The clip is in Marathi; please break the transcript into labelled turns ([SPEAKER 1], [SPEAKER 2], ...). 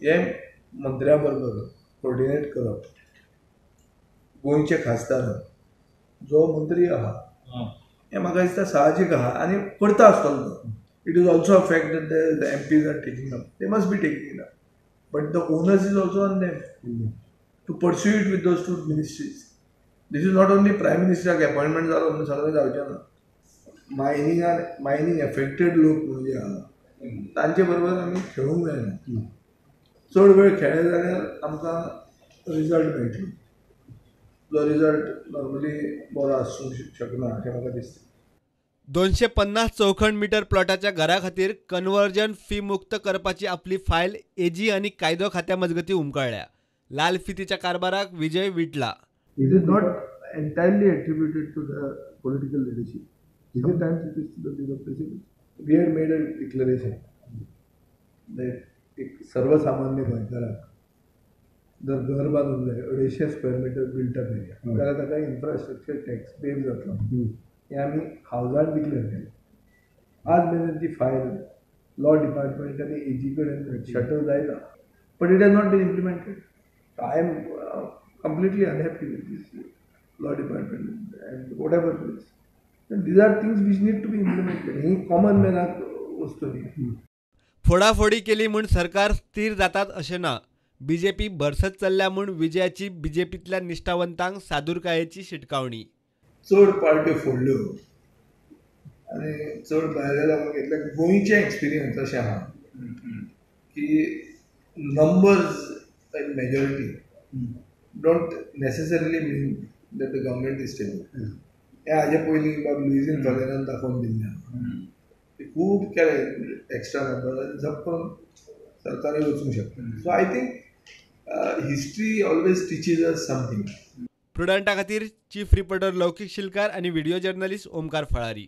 [SPEAKER 1] हे मंत्र्या बरोबर कोऑर्डिनेट करप. गोंयचे खासदार जो मंत्री आहा हें म्हाका दिसता साहजीक आहा आनी करता आसतलो तो. It is also a fact that the MPs are taking up. They must be taking up. But the owners is also on them to pursue it with those 2 ministries. This is not only prime मिनिस्टराक अपॉइंटमेंट जालो म्हणून सगळें जावचें ना. मायनिंग एफेक्टेड लोक म्हणजे आहा तांचे बरोबर आमी खेळूंक जायना. चड वेळ खेळ्ळे जाल्यार आमकां रिजल्ट मेळटलो. जो रिजल्ट नॉर्मली बरो आसूंक शकना अशें म्हाका दिसता.
[SPEAKER 2] 250 चौखंड मीटर प्लॉटाच्या घरा खातीर कन्वर्जन फी मुक्त करपाची आपली फायल एजी आणि कायदो खात्या मजगती उमकळ्ळ्या. लाल फितीच्या कारभाराक विजय विटला.
[SPEAKER 1] It is not entirely attributed to the political leadership. Sometimes it is to the bureaucracy. We had made a declaration that एक सर्वसामान्य गोंयकाराक जर घर बांदूंक जाय 250 स्क्वेअर मीटर बिल्टअप एरिया जाल्यार ताका इन्फ्रास्ट्रक्चर टॅक्स पे जातलो. हें आमी हावजान डिक्लेअर केलें. आज मेरेन ती फायल लॉ डिपार्टमेंट आनी एजी कडेन शटल जायना. But it has not been implemented. I am completely unhappy with this law department and whatever it is. And these are things which need to be implemented. He common man वस्तू न्ही.
[SPEAKER 2] फोडाफोडी केली म्हूण सरकार स्थिर जातात अशें ना. बीजेपी भरसत चल्ल्या म्हूण विजयाची बीजेपीतल्या निश्ठावंतांक सादूरकायेची शिटकावणी.
[SPEAKER 1] चड पार्ट्यो फोडल्यो आनी चड भायल्या लोकांक घेतल्या. गोंयचे एक्सपिरियन्स अशें आहा की numbers in majority don't necessarily mean that the government is stable. हे हाजे पयलीं बाब लुईजीन फॉलेनान दाखोवन दिल्लें खूब केलें एक्स्ट्रा नंबर आनी झप करून सरकारूय वचूंक शकता. So I think history always teaches us something.
[SPEAKER 2] प्रुडंटा खातीर चीफ रिपोर्टर लौकीक शिलकार आणि व्हिडिओ जर्नलिस्ट ओमकार फळारी.